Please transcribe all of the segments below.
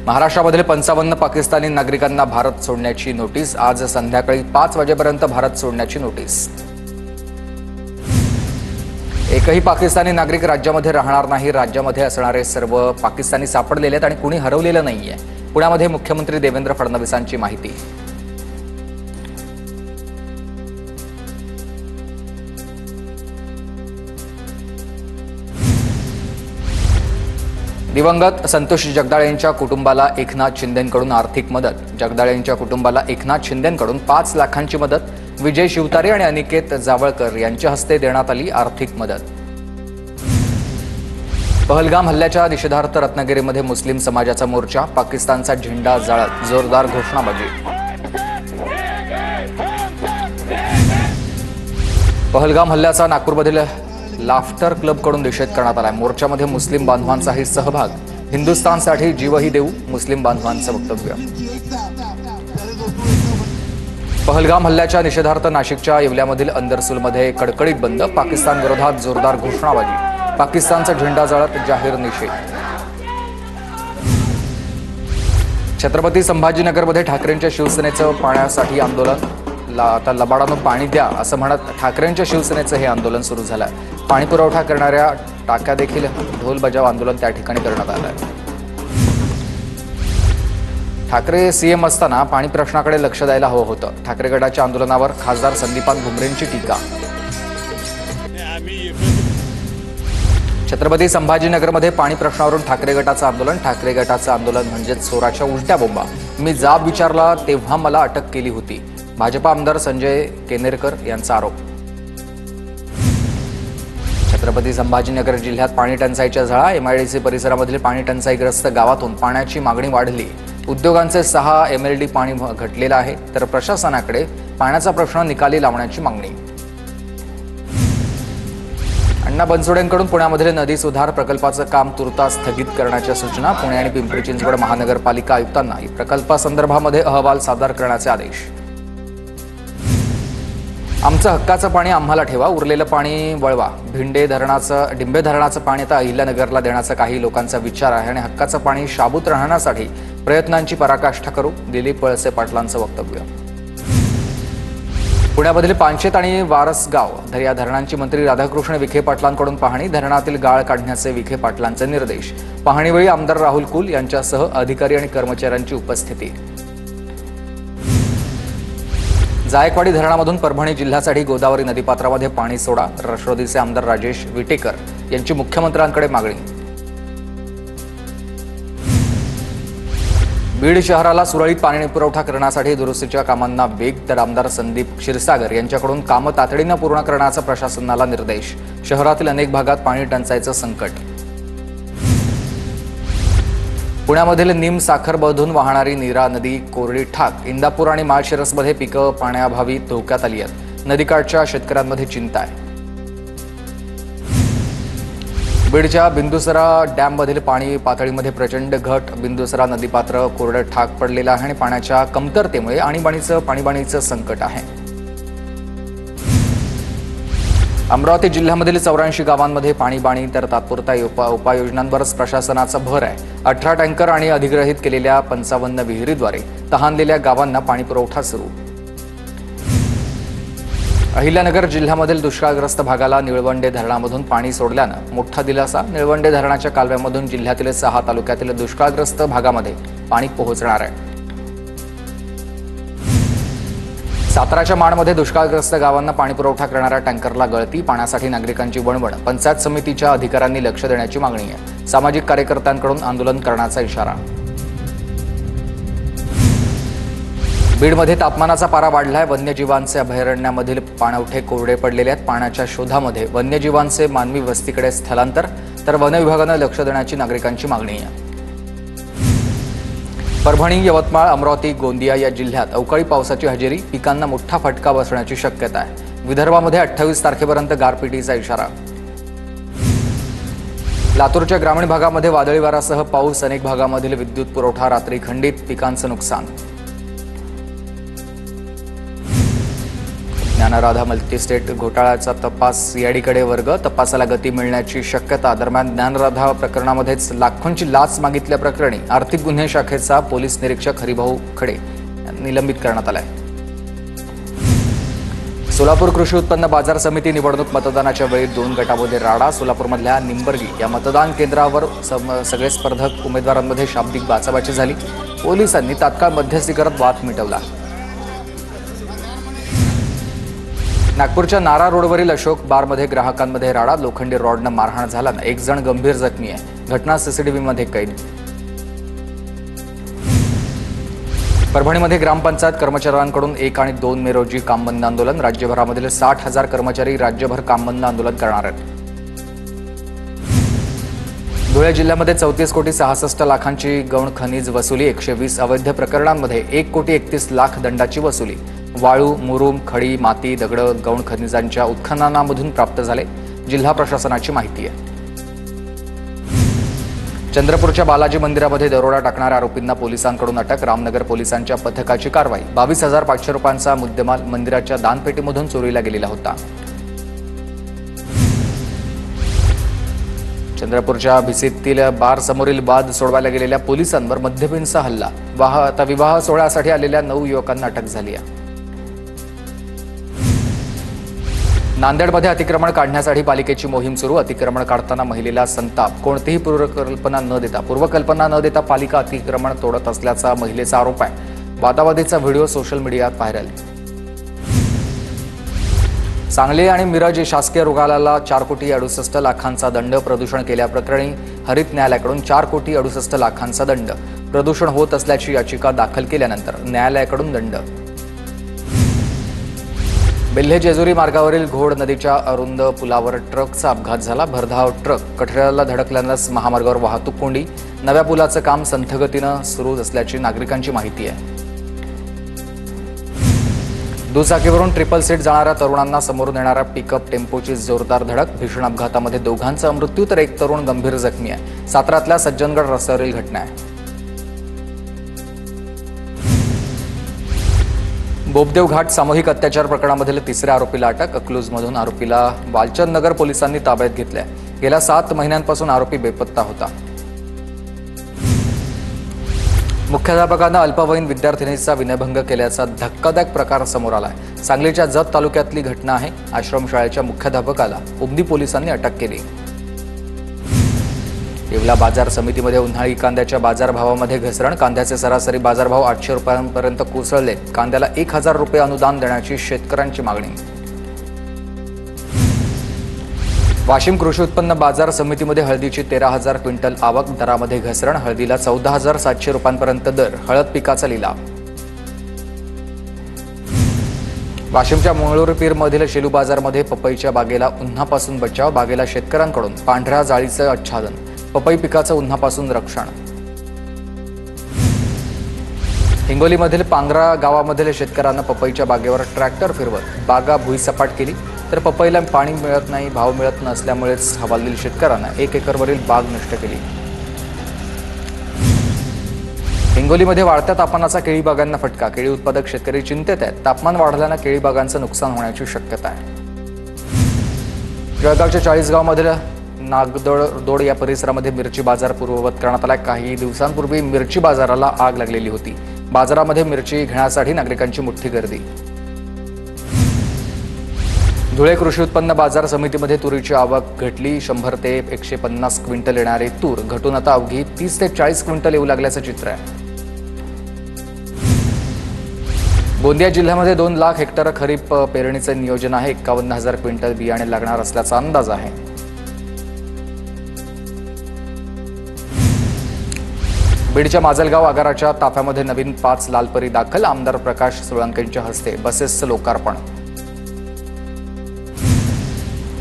महाराष्ट्रामधील 55 पाकिस्तानी नागरिकांना भारत सोडण्याची नोटीस। आज संध्याकाळी 5 वाजेपर्यंत भारत सोडण्याची नोटीस। एकही पाकिस्तानी नागरिक राज्यामध्ये राहणार नाही। राज्यामध्ये असणारे सर्व पाकिस्तानी सापडलेले आहेत आणि कुणी हरवलेलं नाहीये। पुण्यामध्ये मुख्यमंत्री देवेंद्र फडणवीसांची माहिती। दिवंगत संतोष जगदाळे यांच्या कुटुंबाला एकनाथ शिंदेंकडून आर्थिक मदत। जगदाळे यांच्या कुटुंबाला एकनाथ शिंदेंकडून 5 लाखांची मदत। विजय शिवतारे आणि अनिकेत जावळकर यांच्या हस्ते देण्यात आली आर्थिक मदत। पहलगाम हल्ल्याच्या निषेधार्थ रत्नागिरीमध्ये मुस्लिम समाजाचा मोर्चा। पाकिस्तानचा झेंडा जाळत जोरदार घोषणाबाजी। पहलगाम हल्ल्याचा नागपूरमधील लाफ्टर क्लबकडून निषेध करण्यात आला। मोर्चामध्ये मुस्लिम बांधवांचाही सहभाग। हिंदुस्थानसाठी जीवही देऊ, मुस्लिम बांधवांचं वक्तव्य। पहलगाम हल्ल्याच्या निषेधार्थ नाशिकच्या येवल्यामधील अंदरसूलमध्ये कडकडीत बंद। पाकिस्तान विरोधात जोरदार घोषणाबाजी। पाकिस्तानचा झेंडा जाळत जाहीर निषेध। छत्रपती संभाजीनगरमध्ये ठाकरेंच्या शिवसेनेचं पाण्यासाठी आंदोलन। आता लबाडानं पाणी द्या असं म्हणत ठाकरेंच्या शिवसेनेचं हे आंदोलन सुरू झालं। पाणी पुरवठा करणाऱ्या टाक्या देखील ढोल बजाव आंदोलन त्या ठिकाणी करण्यात आलं आहे। ठाकरे सीएम असताना पाणी प्रश्नाकडे लक्ष द्यायला हवं होतं। ठाकरे गटाच्या आंदोलनावर खासदार संदीपान भुमरेंची टीका। छत्रपती संभाजीनगरमध्ये पाणी प्रश्नावरून ठाकरे गटाचं आंदोलन। ठाकरे गटाचं आंदोलन म्हणजेच चोराच्या उलट्या बोंबा। मी जाब विचारला तेव्हा मला अटक केली होती। भाजपा आमदार संजय केनेरकर यांचा आरोप। छत्रपती संभाजीनगर जिल्ह्यात पाणी टंचाईच्या झळा। एमआयडीसी परिसरामधील पाणी टंचाईग्रस्त गावातून पाण्याची मागणी वाढली। उद्योगांचे 6 MLD पाणी घटलेलं आहे, तर प्रशासनाकडे पाण्याचा प्रश्न निकाली लावण्याची मागणी। अण्णा बनसोडेंकडून पुण्यामधील नदी सुधार प्रकल्पाचं काम तुर्तास स्थगित करण्याच्या सूचना। पुणे आणि पिंपरी चिंचवड महानगरपालिका आयुक्तांना या प्रकल्पासंदर्भामध्ये अहवाल सादर करण्याचे आदेश। आमचं हक्काचं पाणी आम्हाला ठेवा, उरलेलं पाणी वळवा। डिंबे धरणाचं पाणी आता अहिल्यानगरला देण्याचा काही लोकांचा विचार आहे आणि हक्काचं पाणी शाबूत राहण्यासाठी प्रयत्नांची पराकाष्ठा करू, दिलीप वळसे पाटलांचं वक्तव्य। पुण्यामधील पानशेत आणि वारसगाव या धरणांची मंत्री राधाकृष्ण विखे पाटलांकडून पाहणी। धरणातील गाळ काढण्याचे विखे पाटलांचे निर्देश। पाहणीवेळी आमदार राहुल कुल यांच्यासह अधिकारी आणि कर्मचाऱ्यांची उपस्थिती। जायकवाडी धरणामधून परभणी जिल्ह्यासाठी गोदावरी नदीपात्रामध्ये पाणी सोडा। राष्ट्रवादीचे आमदार राजेश विटेकर यांची मुख्यमंत्र्यांकडे मागणी। बीड शहराला सुरळीत पाणी पुरवठा करण्यासाठी दुरुस्तीच्या कामांना वेग, तर आमदार संदीप क्षीरसागर यांच्याकडून कामं तातडीनं पूर्ण करण्याचा प्रशासनाला निर्देश। शहरातील अनेक भागात पाणी टंचाईचं संकट। पुण्यामधील नीम साखरमधून वाहणारी नीरा नदी कोरडी ठाक। इंदापूर आणि माळशिरसमध्ये पिकं पाण्याअभावी धोक्यात आली आहेत। नदीकाठच्या शेतकऱ्यांमध्ये चिंता आहे। बीडच्या बिंदुसरा डॅममधील पाणी पातळीमध्ये प्रचंड घट। बिंदुसरा नदीपात्र कोरडं ठाक पडलेलं आहे आणि पाण्याच्या कमतरतेमुळे पाणीबाणीचं संकट आहे। अमरावती जिल्ह्यामधील 84 गावांमध्ये पाणीबाणी, तर तात्पुरत्या उपाययोजनांवरच प्रशासनाचा भर आहे। 18 टँकर आणि अधिग्रहित केलेल्या 55 विहिरीद्वारे तहानलेल्या गावांना पाणीपुरवठा सुरू। अहिल्यानगर जिल्ह्यामधील दुष्काळग्रस्त भागाला निळवंडे धरणामधून पाणी सोडल्यानं मोठा दिलासा। निळवंडे धरणाच्या कालव्यामधून जिल्ह्यातील 6 तालुक्यातील दुष्काळग्रस्त भागामध्ये पाणी पोहोचणार आहे। साताराच्या माणमध्ये दुष्काळग्रस्त गावांना पाणीपुरवठा करणाऱ्या टँकरला गळती। पाण्यासाठी नागरिकांची वणवण। पंचायत समितीच्या अधिकाऱ्यांनी लक्ष देण्याची मागणी आहे। सामाजिक कार्यकर्त्यांकडून आंदोलन करण्याचा इशारा। बीडमध्ये तापमानाचा पारा वाढलाय। वन्यजीवांचे अभयारण्यामधील पाणवठे कोरडे पडलेले आहेत। पाण्याच्या शोधामध्ये वन्यजीवांचे मानवी वस्तीकडे स्थलांतर, तर वन विभागानं लक्ष देण्याची नागरिकांची मागणी आहे। परभणी, यवतमाळ, अमरावती, गोंदिया या जिल्ह्यात अवकाळी पावसाची हजेरी। पिकांना मोठा फटका बसण्याची शक्यता आहे। विदर्भामध्ये 28 तारखेपर्यंत गारपिटीचा इशारा। लातूरच्या ग्रामीण भागामध्ये वादळी वाऱ्यासह पाऊस। अनेक भागामधील विद्युत पुरवठा रात्री खंडित। पिकांचं नुकसान। ज्ञानराधा मल्टीस्टेट घोटाळ्याचा तपास सीआयडीकडे वर्ग, तपासाला गती मिळण्याची शक्यता. दरम्यान ज्ञानराधा प्रकरणामध्येच लाखोंची लाच मागितल्याप्रकरणी आर्थिक गुन्हे शाखेचा पोलीस निरीक्षक हरिभाऊ खडे निलंबित करण्यात आलाय. सोलापूर कृषी उत्पन्न बाजार समिती निवडणूक मतदानाच्या वेळी 2 गटामध्ये राडा. सोलापूरमधल्या निंबर्गी या मतदान केंद्रावर सगळे स्पर्धक उमेदवारांमध्ये शाब्दिक बाचाबाची झाली. पोलिसांनी तात्काळ मध्यस्थी करत वाद मिटवला. नागपूरच्या नारा रोडवरील अशोक बारमध्ये ग्राहकांमध्ये राडा. लोखंडी रॉडनं मारहाण झाल्यानं 1 जण गंभीर जखमी आहे. घटना सीसीटीव्हीमध्ये कैद. परभणीमध्ये ग्रामपंचायत कर्मचाऱ्यांकडून 1 आणि 2 मे रोजी काम बंद आंदोलन. राज्यभरामधील 60,000 कर्मचारी राज्यभर काम बंद आंदोलन करणार आहेत. धुळे जिल्ह्यामध्ये 34 कोटी 66 लाखांची गौण खनिज वसुली. 120 अवैध प्रकरणांमध्ये 1 कोटी 31 लाख दंडाची वसुली. वाळू, मुरुम, खडी, माती, दगड गौण खनिजांच्या उत्खननामधून प्राप्त झाले. जिल्हा प्रशासनाची माहिती आहे. चंद्रपूरच्या बालाजी मंदिरामध्ये दरोडा टाकणाऱ्या आरोपींना पोलिसांकडून अटक. रामनगर पोलिसांच्या पथकाची कारवाई. 22,500 रुपयांचा मुद्देमाल मंदिराच्या दानपेटीमधून चोरीला गेलेला होता. चंद्रपूरच्या भिसीतील बार समोरील वाद सोडवायला गेलेल्या पोलिसांवर मद्यपींचा हल्ला. विवाह सोहळ्यासाठी आलेल्या 9 युवकांना अटक झाली आहे. नांदेडमध्ये अतिक्रमण काढण्यासाठी पालिकेची मोहीम सुरू. अतिक्रमण काढताना महिलेला संताप. कोणतीही पूर्वकल्पना न देता पालिका अतिक्रमण तोडत असल्याचा महिलेचा आरोप आहे. वादावादीचा व्हिडिओ सोशल मीडियात व्हायरल. सांगली आणि मिरज शासकीय रुग्णालयाला 4 कोटी 68 लाखांचा दंड. प्रदूषण केल्याप्रकरणी हरित न्यायालयाकडून 4 कोटी 68 लाखांचा दंड. प्रदूषण होत असल्याची याचिका दाखल केल्यानंतर न्यायालयाकडून दंड. बेल्हे जेजुरी मार्गावरील घोड नदीच्या अरुंद पुलावर ट्रकचा अपघात झाला. भरधाव ट्रक कठड्याला धडकल्यानंच महामार्गावर वाहतूक कोंडी. नव्या पुलाचं काम संथगतीनं सुरू असल्याची नागरिकांची माहिती आहे. दुचाकीवरून ट्रिपल सीट जाणाऱ्या तरुणांना समोरून येणाऱ्या पिकअप टेम्पोची जोरदार धडक. भीषण अपघातामध्ये 2घांचा मृत्यू तर 1 तरुण गंभीर जखमी आहे. साताऱ्यातल्या सज्जनगड रस्त्यावरील घटना आहे. बोबदेव घाट सामूहिक अत्याचार प्रकरणामधील 3ऱ्या आरोपीला अटक. अकलूजमधून आरोपीला वालचंद नगर पोलिसांनी ताब्यात घेतलंय. गेल्या 7 महिन्यांपासून आरोपी बेपत्ता होता. मुख्याध्यापकांना अल्पवयीन विद्यार्थिनीचा विनयभंग केल्याचा धक्कादायक प्रकार समोर आलाय. सांगलीच्या जत तालुक्यातली घटना आहे. आश्रमशाळेच्या मुख्याध्यापकाला उमदी पोलिसांनी अटक केली. येवला बाजार समितीमध्ये उन्हाळी कांद्याच्या बाजारभावामध्ये घसरण. कांद्याचे सरासरी बाजारभाव 800 रुपयांपर्यंत कोसळले. कांद्याला 1,000 रुपये अनुदान देण्याची शेतकऱ्यांची मागणी. वाशिम कृषी उत्पन्न बाजार समितीमध्ये हळदीची 13,000 क्विंटल आवक. दरामध्ये घसरण. हळदीला 14,700 रुपयांपर्यंत दर. हळद पिकाचा लिलाव. वाशिमच्या मंगळुरपीरमधील शेलू बाजारमध्ये पपईच्या बागेला उन्हापासून बचाव. बागेला शेतकऱ्यांकडून पांढऱ्या जाळीचं आच्छादन. पपई पिकाचं उन्हापासून रक्षण. हिंगोलीमधील पांगरा गावामधील शेतकऱ्यांना पपईच्या बागेवर ट्रॅक्टर फिरवत बागा भुईसपाट केली. तर पपईला पाणी मिळत नाही, भाव मिळत नसल्यामुळेच हवालदिल शेतकऱ्यांना 1 एकरवरील बाग नष्ट केली. हिंगोलीमध्ये वाढत्या तापमानाचा केळी बागांना फटका. केळी उत्पादक शेतकरी चिंतेत आहेत. तापमान वाढल्यानं केळी बागांचं नुकसान होण्याची शक्यता आहे. जळगावच्या 40 गावामधील नागदोड या परिसरामध्ये मिरची बाजार पूर्ववत करण्यात आला. काही दिवसांपूर्वी मिरची बाजाराला आग लागलेली होती. बाजारामध्ये मिरची घेण्यासाठी नागरिकांची मोठी गर्दी. धुळे कृषी उत्पन्न बाजार समितीमध्ये तुरीची आवक घटली. 100 ते 150 क्विंटल येणारी तूर घटून आता अवघी 30 ते 40 क्विंटल येऊ लागल्याचं चित्र आहे. गोंदिया जिल्ह्यामध्ये 2 लाख हेक्टर खरीप पेरणीचं नियोजन आहे. 51,000 क्विंटल बियाणे लागणार असल्याचा अंदाज आहे. बीडच्या माजलगाव आगाराच्या ताफ्यामध्ये नवीन 5 लालपरी दाखल. आमदार प्रकाश सोळंकेंच्या हस्ते बसेसचं लोकार्पण.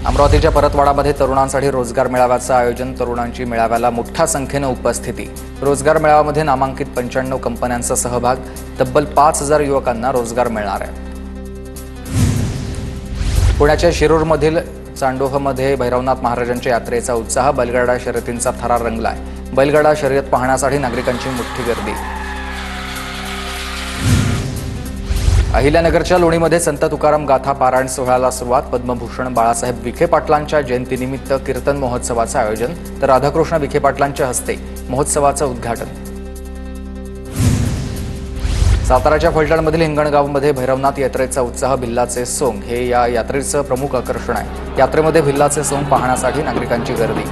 अमरावतीच्या परतवाडामध्ये तरुणांसाठी रोजगार मेळाव्याचं आयोजन. तरुणांची मेळाव्याला मोठ्या संख्येनं उपस्थिती. रोजगार मेळाव्यामध्ये नामांकित 95 कंपन्यांचा सहभाग. तब्बल 5,000 युवकांना रोजगार मिळणार आहे. पुण्याच्या शिरूरमधील चांडोहमध्ये भैरवनाथ महाराजांच्या यात्रेचा उत्साह. बैलगाडा शर्यतींचा थरार रंगलाय. बैलगाडा शर्यत पाहण्यासाठी नागरिकांची मोठी गर्दी. अहिल्यानगरच्या लोणीमध्ये संत तुकाराम गाथा पारायण सोहळ्याला सुरुवात. पद्मभूषण बाळासाहेब विखे पाटलांच्या जयंतीनिमित्त कीर्तन महोत्सवाचं आयोजन तर राधाकृष्ण विखे पाटलांच्या हस्ते महोत्सवाचं उद्घाटन. साताराच्या फलटणमधील हिंगणगावमध्ये भैरवनाथ यात्रेचा उत्साह. भिल्लाचे सोंग हे या यात्रेचं प्रमुख आकर्षण आहे. यात्रेमध्ये भिल्लाचे सोंग पाहण्यासाठी नागरिकांची गर्दी.